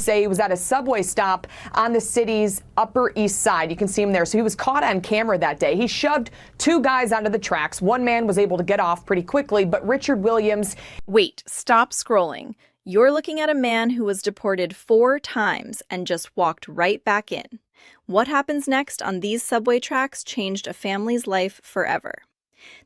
Say he was at a subway stop on the city's Upper East Side. You can see him there. So he was caught on camera that day. He shoved two guys onto the tracks. One man was able to get off pretty quickly, but Richard Williams... Wait, stop scrolling. You're looking at a man who was deported 4 times and just walked right back in. What happens next on these subway tracks changed a family's life forever.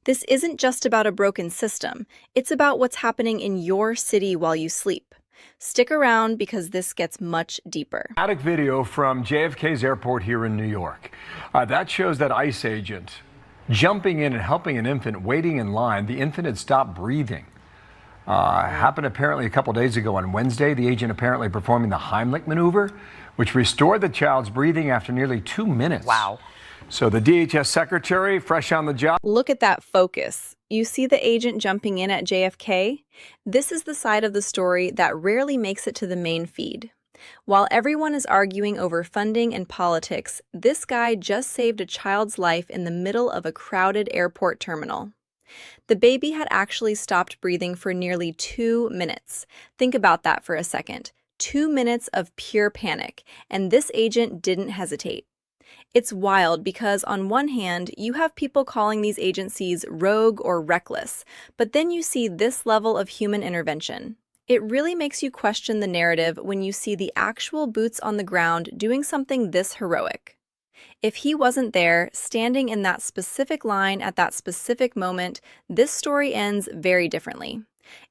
This isn't just about a broken system. It's about what's happening in your city while you sleep. Stick around because this gets much deeper. Dramatic video from JFK's airport here in New York. That shows that ICE agent jumping in and helping an infant waiting in line. The infant had stopped breathing. Happened apparently a couple days ago on Wednesday. The agent apparently performing the Heimlich maneuver, which restored the child's breathing after nearly 2 minutes. Wow. So the DHS secretary, fresh on the job. Look at that focus. You see the agent jumping in at JFK? This is the side of the story that rarely makes it to the main feed. While everyone is arguing over funding and politics, this guy just saved a child's life in the middle of a crowded airport terminal. The baby had actually stopped breathing for nearly 2 minutes. Think about that for a second. 2 minutes of pure panic, and this agent didn't hesitate. It's wild because on one hand, you have people calling these agencies rogue or reckless, but then you see this level of human intervention. It really makes you question the narrative when you see the actual boots on the ground doing something this heroic. If he wasn't there, standing in that specific line at that specific moment, this story ends very differently.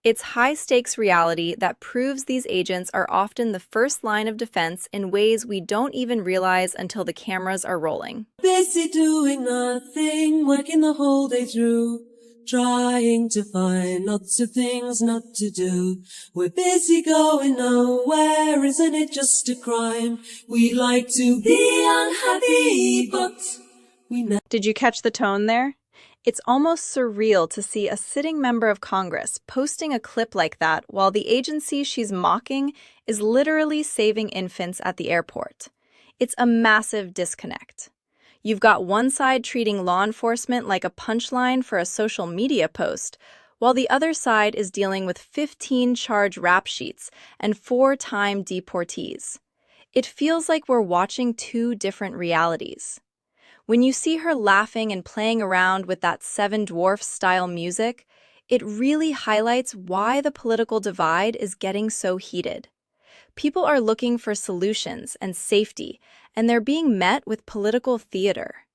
It's high-stakes reality that proves these agents are often the first line of defense in ways we don't even realize until the cameras are rolling. Busy doing nothing, working the whole day through, trying to find lots of things not to do. We're busy going nowhere, isn't it just a crime? We like to be unhappy, but we never... Did you catch the tone there? It's almost surreal to see a sitting member of Congress posting a clip like that while the agency she's mocking is literally saving infants at the airport. It's a massive disconnect. You've got one side treating law enforcement like a punchline for a social media post, while the other side is dealing with 15 charge rap sheets and 4-time deportees. It feels like we're watching 2 different realities. When you see her laughing and playing around with that Seven Dwarfs-style music, it really highlights why the political divide is getting so heated. People are looking for solutions and safety, and they're being met with political theater.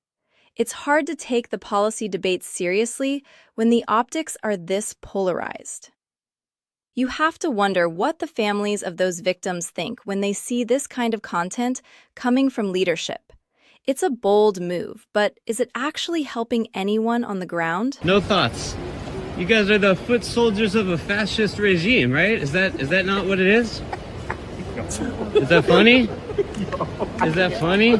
It's hard to take the policy debates seriously when the optics are this polarized. You have to wonder what the families of those victims think when they see this kind of content coming from leadership. It's a bold move, but is it actually helping anyone on the ground? No thoughts. You guys are the foot soldiers of a fascist regime, right? Is that not what it is? Is that funny? Is that funny?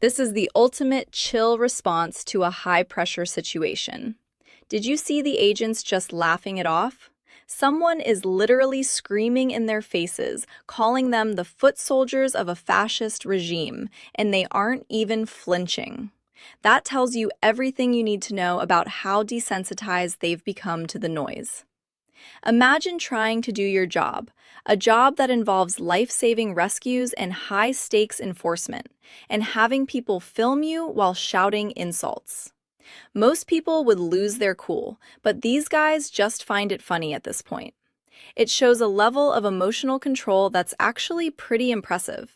This is the ultimate chill response to a high-pressure situation. Did you see the agents just laughing it off? Someone is literally screaming in their faces, calling them the foot soldiers of a fascist regime, and they aren't even flinching. That tells you everything you need to know about how desensitized they've become to the noise. Imagine trying to do your job, a job that involves life-saving rescues and high-stakes enforcement, and having people film you while shouting insults. Most people would lose their cool, but these guys just find it funny at this point. It shows a level of emotional control that's actually pretty impressive.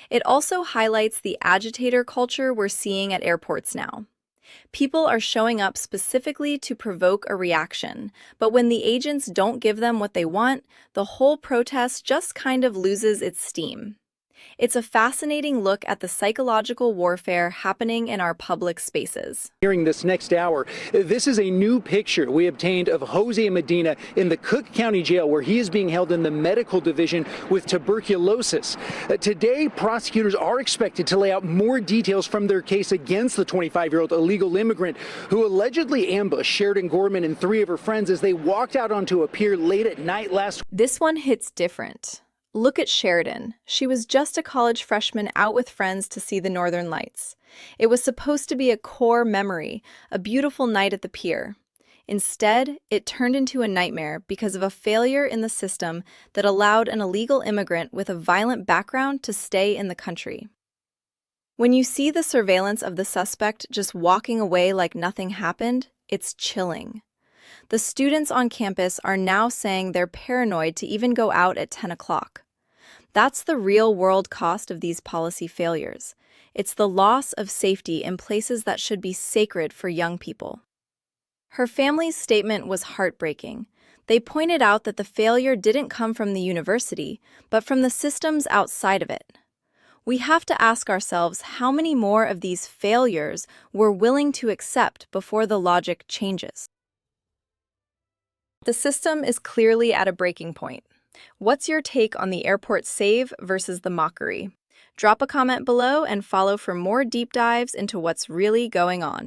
It also highlights the agitator culture we're seeing at airports now. People are showing up specifically to provoke a reaction, but when the agents don't give them what they want, the whole protest just kind of loses its steam. It's a fascinating look at the psychological warfare happening in our public spaces. During this next hour, this is a new picture we obtained of Jose Medina in the Cook County Jail, where he is being held in the medical division with tuberculosis. Today, prosecutors are expected to lay out more details from their case against the 25-year-old illegal immigrant who allegedly ambushed Sheridan Gorman and 3 of her friends as they walked out onto a pier late at night last week. This one hits different. Look at Sheridan. She was just a college freshman out with friends to see the Northern Lights. It was supposed to be a core memory, a beautiful night at the pier. Instead, it turned into a nightmare because of a failure in the system that allowed an illegal immigrant with a violent background to stay in the country. When you see the surveillance of the suspect just walking away like nothing happened, it's chilling. The students on campus are now saying they're paranoid to even go out at 10 o'clock. That's the real-world cost of these policy failures. It's the loss of safety in places that should be sacred for young people. Her family's statement was heartbreaking. They pointed out that the failure didn't come from the university, but from the systems outside of it. We have to ask ourselves how many more of these failures we're willing to accept before the logic changes. The system is clearly at a breaking point. What's your take on the airport save versus the mockery? Drop a comment below and follow for more deep dives into what's really going on.